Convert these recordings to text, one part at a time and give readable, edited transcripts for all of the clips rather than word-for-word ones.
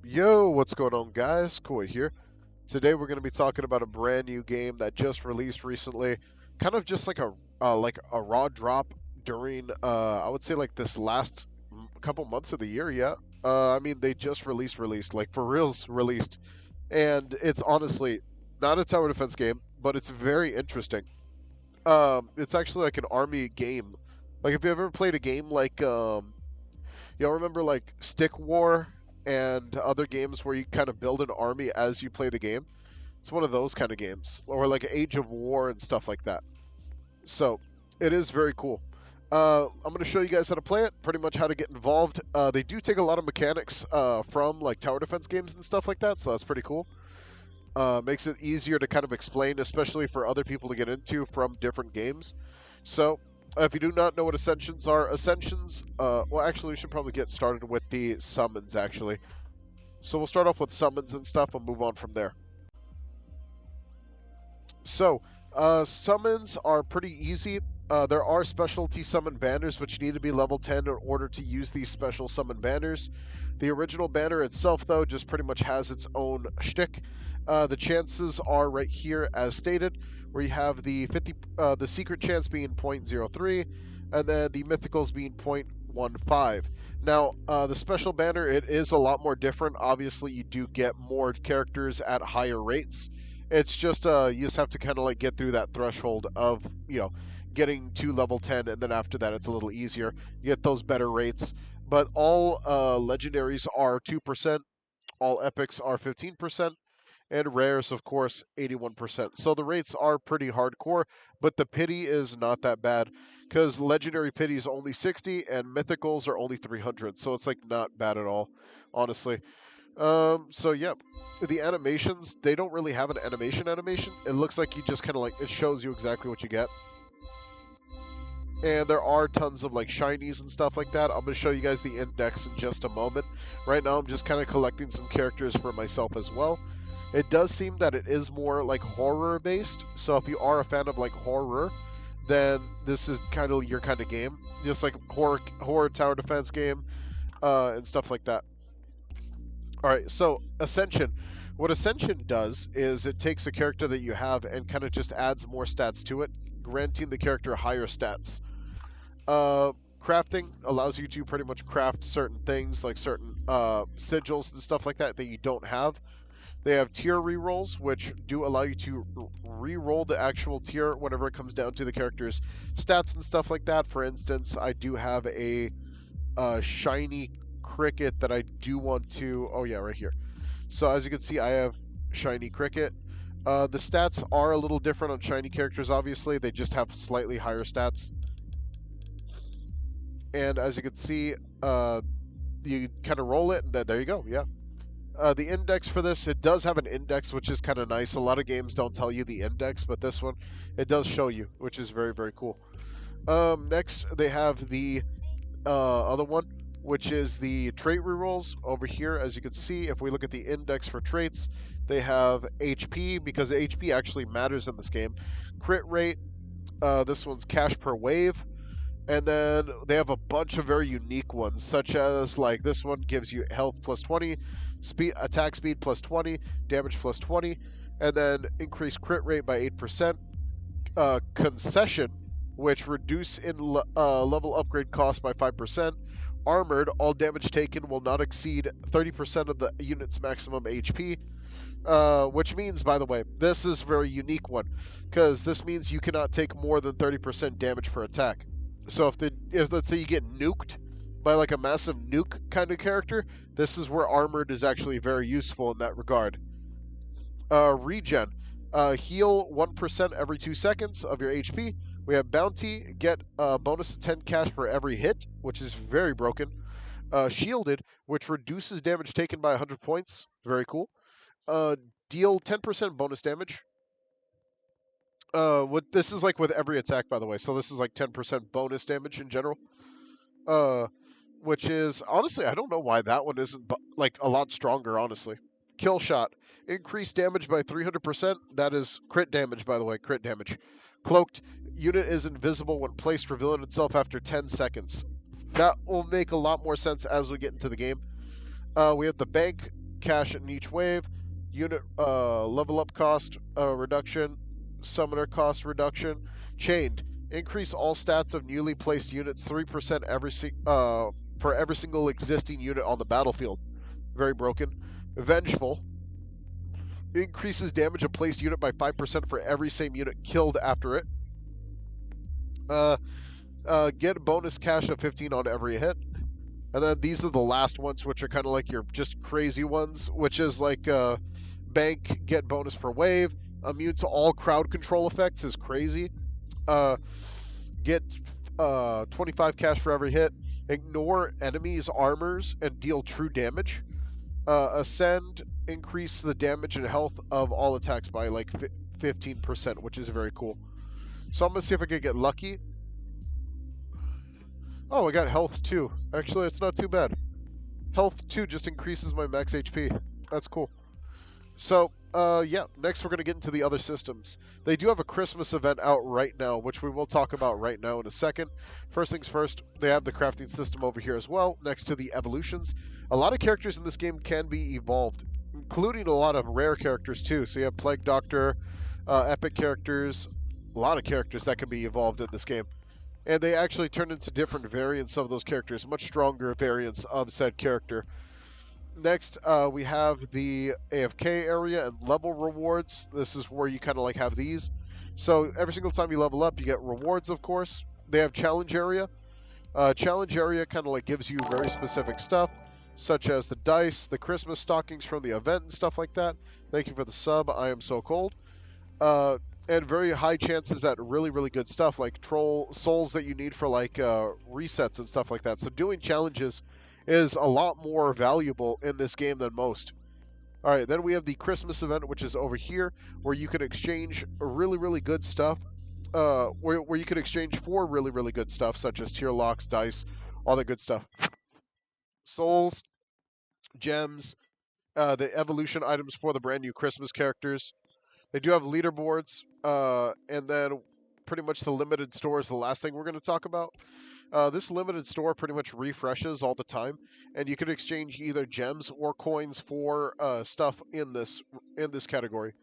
Yo, what's going on, guys? Koi here. Today we're going to be talking about a brand new game that just released recently, kind of just like a raw drop during I would say like this last couple months of the year. Yeah, I mean they just released like for reals released, and it's honestly not a tower defense game, but it's very interesting. It's actually like an army game. Like if you ever played a game like y'all remember like Stick War and other games where you kind of build an army as you play the game? It's one of those kind of games, or like Age of War and stuff like that. So it is very cool. I'm going to show you guys how to play it, pretty much how to get involved. They do take a lot of mechanics from like tower defense games and stuff like that, so that's pretty cool. Makes it easier to kind of explain, especially for other people to get into from different games. So, if you do not know what Ascensions are, Ascensions, well, actually, we should probably get started with the summons, actually. So, we'll start off with summons and stuff and move on from there. So, summons are pretty easy. There are specialty summon banners, but you need to be level 10 in order to use these special summon banners. The original banner itself, though, just pretty much has its own shtick. The chances are right here, as stated, where you have the secret chance being 0.03, and then the mythicals being 0.15. Now, the special banner, it is a lot more different. Obviously, you do get more characters at higher rates. It's just you just have to kind of like get through that threshold of getting to level 10, and then after that it's a little easier. You get those better rates. But all legendaries are 2%, all epics are 15%, and rares, of course, 81%. So the rates are pretty hardcore, but the pity is not that bad because legendary pity is only 60 and mythicals are only 300. So it's like not bad at all, honestly. So yeah, the animations, they don't really have an animation. It looks like you just kind of like, it shows you exactly what you get. And there are tons of like shinies and stuff like that. I'm going to show you guys the index in just a moment. Right now I'm just kind of collecting some characters for myself as well. It does seem that it is more like horror based. So if you are a fan of like horror, then this is kind of your kind of game. Just like horror tower defense game and stuff like that. All right, so Ascension. What Ascension does is it takes a character that you have and kind of just adds more stats to it, granting the character higher stats. Uh, Crafting allows you to pretty much craft certain things, like certain sigils and stuff like that that you don't have. They have tier rerolls, which do allow you to re-roll the actual tier whenever it comes down to the character's stats and stuff like that. For instance, I do have a shiny cricket that I do want to. Oh yeah, right here. So as you can see, I have shiny cricket. The stats are a little different on shiny characters. Obviously, they just have slightly higher stats. And as you can see, you kind of roll it, and then there you go. Yeah. The index for this, it does have an index, which is kind of nice. A lot of games don't tell you the index, but this one, it does show you, which is very, very cool. Next, they have the other one, which is the trait rerolls over here. As you can see, if we look at the index for traits, they have HP, because HP actually matters in this game. Crit rate, this one's cash per wave. And then they have a bunch of very unique ones, such as like this one gives you health plus 20, attack speed plus 20, damage plus 20, and then increase crit rate by 8%. Concession, which reduce in level upgrade cost by 5%. Armored, all damage taken will not exceed 30% of the unit's maximum HP. Which means, by the way, this is a very unique one, because this means you cannot take more than 30% damage per attack. So if let's say you get nuked by like a massive nuke kind of character, this is where armored is actually very useful in that regard. Regen, heal 1% every 2 seconds of your HP. We have bounty, get a bonus of 10 cash for every hit, which is very broken. Shielded, which reduces damage taken by 100 points, very cool. Deal 10% bonus damage. What this is like with every attack, by the way. So this is like 10% bonus damage in general. Which is honestly, I don't know why that one isn't like a lot stronger. Honestly, kill shot, increased damage by 300%. That is crit damage, by the way. Crit damage. Cloaked, unit is invisible when placed, revealing itself after 10 seconds. That will make a lot more sense as we get into the game. We have the bank. cash in each wave. Unit level up cost reduction. Summoner cost reduction. Chained. Increase all stats of newly placed units 3% for every single existing unit on the battlefield. Very broken. Vengeful. Increases damage of placed unit by 5% for every same unit killed after it. Get bonus cash of 15 on every hit. And then these are the last ones, which are kind of like your just crazy ones, which is like bank, get bonus per wave. Immune to all crowd control effects is crazy. Get 25 cash for every hit. Ignore enemies' armors and deal true damage. Ascend, increase the damage and health of all attacks by like 15%, which is very cool. So I'm going to see if I can get lucky. Oh, I got health 2. Actually, it's not too bad. Health 2 just increases my max HP. That's cool. So, yeah, next we're going to get into the other systems. They do have a Christmas event out right now, which we will talk about right now in a second. First things first, they have the crafting system over here as well, next to the evolutions. A lot of characters in this game can be evolved, including a lot of rare characters too. So you have Plague Doctor, epic characters, a lot of characters that can be evolved in this game. And they actually turn into different variants of those characters, much stronger variants of said character. Next, we have the AFK area and level rewards. This is where you kind of like have these. So every single time you level up, you get rewards, of course. They have challenge area. Challenge area kind of like gives you very specific stuff, such as the dice, the Christmas stockings from the event, and stuff like that. Thank you for the sub. I am so cold. And very high chances at really, really good stuff like troll souls that you need for like resets and stuff like that. So doing challenges is a lot more valuable in this game than most. All right, then we have the Christmas event, which is over here, where you can exchange really, really good stuff. Where you can exchange for really, really good stuff, such as tier locks, dice, all that good stuff. Souls, gems, the evolution items for the brand new Christmas characters. They do have leaderboards, and then pretty much the limited store is the last thing we're going to talk about. This limited store pretty much refreshes all the time, and you can exchange either gems or coins for stuff in this category.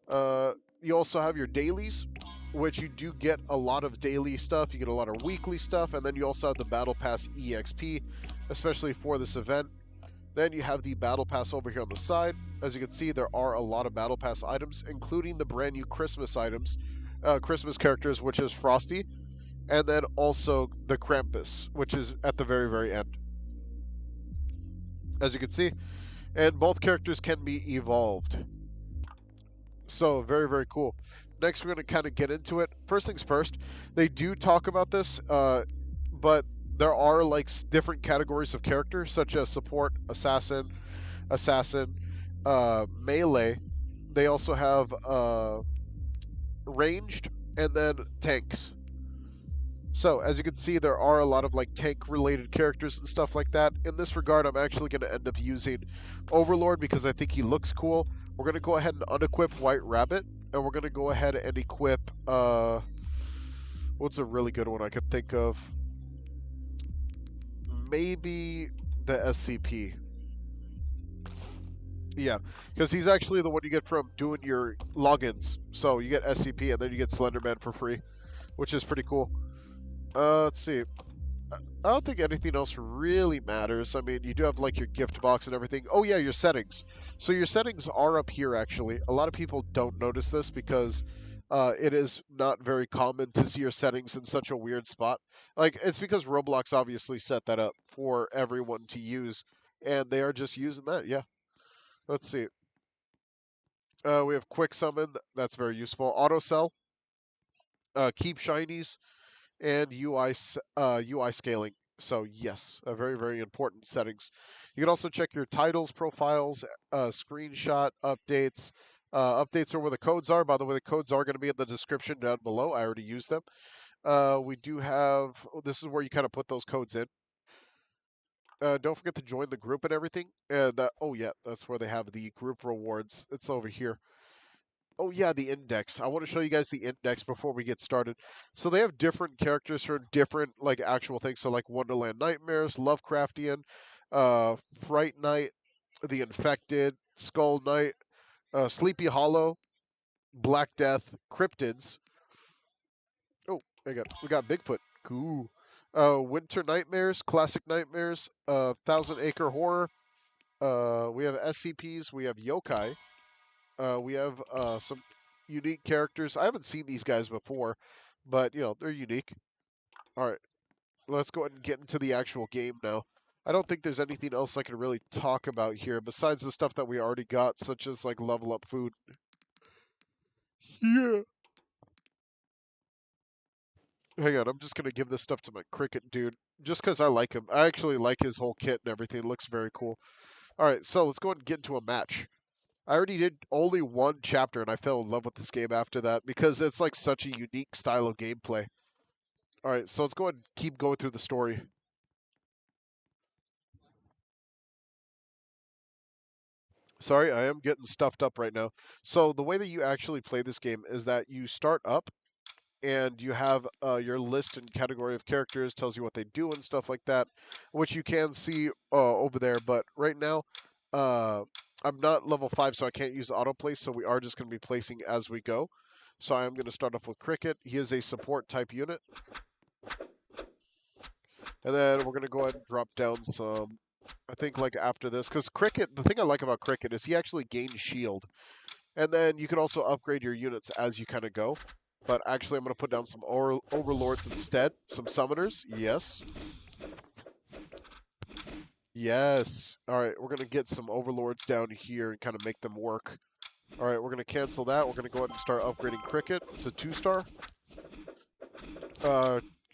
You also have your dailies, which you do get a lot of daily stuff. You get a lot of weekly stuff, and then you also have the Battle Pass EXP, especially for this event. Then you have the Battle Pass over here on the side. As you can see, there are a lot of Battle Pass items, including the brand new Christmas items, Christmas characters, which is Frosty, and then also the Krampus, which is at the very, very end. As you can see, and both characters can be evolved. So, very, very cool. Next, we're going to kind of get into it. First things first, they do talk about this, but there are like different categories of characters, such as support, assassin, melee. They also have ranged, and then tanks. So as you can see, there are a lot of like tank related characters and stuff like that. In this regard, I'm actually going to end up using Overlord because I think he looks cool. We're going to go ahead and unequip White Rabbit, and we're going to go ahead and equip what's a really good one I could think of? Maybe the SCP. Yeah, because he's actually the one you get from doing your logins. So you get SCP and then you get Slenderman for free, which is pretty cool. Let's see. I don't think anything else really matters. I mean, you do have like your gift box and everything. Oh yeah, your settings. So your settings are up here actually. A lot of people don't notice this because it is not very common to see your settings in such a weird spot. Like, it's because Roblox obviously set that up for everyone to use, and they are just using that, yeah. Let's see. We have Quick Summon, that's very useful. Auto Sell, Keep Shinies, and UI Scaling. So, yes, a very, very important settings. You can also check your titles, profiles, screenshot, updates. Updates are where the codes are. By the way, the codes are going to be in the description down below. I already used them. We do have, this is where you kind of put those codes in. Don't forget to join the group and everything. Oh yeah, that's where they have the group rewards. It's over here. Oh yeah, the index. I want to show you guys the index before we get started. So they have different characters for different like actual things. So like Wonderland Nightmares, Lovecraftian, Fright Night, the Infected, Skull Knight, Sleepy Hollow, Black Death, Cryptids. Oh, we got Bigfoot. Cool. Winter Nightmares, Classic Nightmares, Thousand Acre Horror. We have SCPs. We have Yokai. We have some unique characters. I haven't seen these guys before, but they're unique. All right, let's go ahead and get into the actual game now. I don't think there's anything else I can really talk about here besides the stuff that we already got, such as like level up food. Yeah. Hang on, I'm just gonna give this stuff to my cricket dude, just because I like him. I actually like his whole kit and everything. It looks very cool. All right, so let's go ahead and get into a match. I already did only one chapter, and I fell in love with this game after that because it's like such a unique style of gameplay. All right, so let's go ahead and keep going through the story. Sorry, I am getting stuffed up right now. So the way that you actually play this game is that you start up and you have your list and category of characters, tells you what they do and stuff like that, which you can see over there. But right now, uh, I'm not level 5, so I can't use autoplay, so we are just going to be placing as we go. So I am going to start off with Cricket. He is a support type unit. And then we're going to go ahead and drop down some, I think like after this, because Cricket, the thing I like about Cricket is he actually gains shield. And then you can also upgrade your units as you kind of go. But actually, I'm going to put down some Overlords instead. Some Summoners. Yes. Yes. All right, we're going to get some Overlords down here and kind of make them work. All right, we're going to cancel that. We're going to go ahead and start upgrading Cricket to 2-star.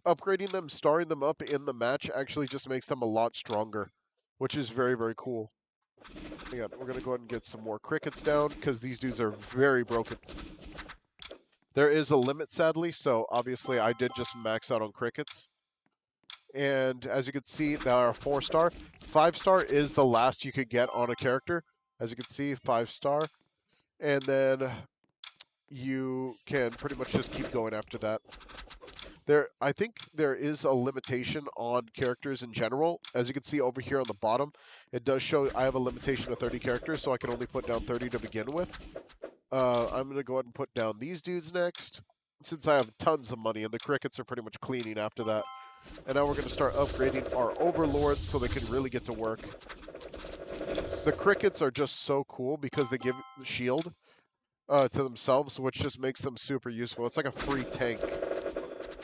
Upgrading them, starring them up in the match actually just makes them a lot stronger, which is very, very cool. Hang on, we're going to go ahead and get some more Crickets down because these dudes are very broken. There is a limit, sadly, so obviously I did just max out on Crickets. And as you can see, they are 4-star. 5-star is the last you could get on a character. As you can see, 5-star. And then you can pretty much just keep going after that. I think there is a limitation on characters in general. As you can see over here on the bottom, it does show I have a limitation of 30 characters, so I can only put down 30 to begin with. I'm going to go ahead and put down these dudes next, since I have tons of money, and the Crickets are pretty much cleaning after that. And now we're going to start upgrading our Overlords so they can really get to work. The Crickets are just so cool because they give the shield to themselves, which just makes them super useful. It's like a free tank.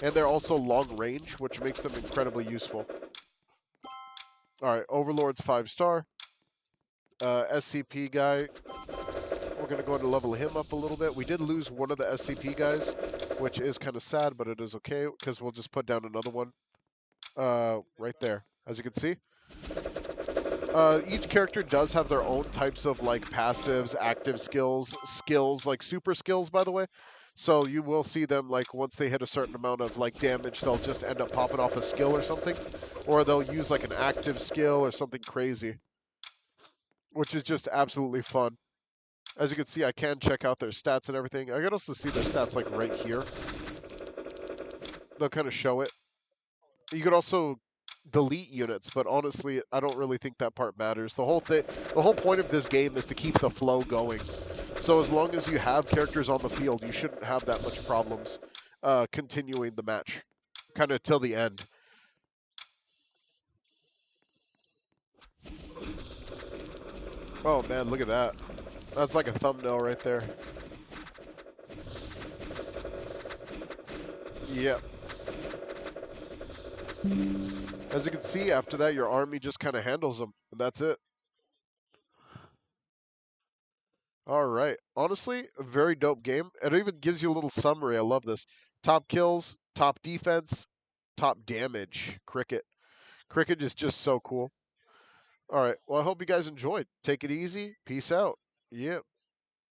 And they're also long range, which makes them incredibly useful. Alright, Overlord's 5-star. SCP guy, we're going to go ahead and level him up a little bit. We did lose one of the SCP guys, which is kind of sad, but it is okay, because we'll just put down another one right there, as you can see. Each character does have their own types of like passives, active skills, like super skills, by the way. So you will see them like once they hit a certain amount of like damage, they'll just end up popping off a skill or something, or they'll use like an active skill or something crazy, which is just absolutely fun. As you can see, I can check out their stats and everything. I can also see their stats like right here. They'll kind of show it. You could also delete units, but honestly, I don't really think that part matters. The whole point of this game is to keep the flow going. So as long as you have characters on the field, you shouldn't have that much problems continuing the match, kind of till the end. Oh man, look at that. That's like a thumbnail right there. Yep. As you can see, after that, your army just kind of handles them, and that's it. All right. Honestly, a very dope game. It even gives you a little summary. I love this. Top kills, top defense, top damage. Cricket. Cricket is just so cool. All right. Well, I hope you guys enjoyed. Take it easy. Peace out. Yeah.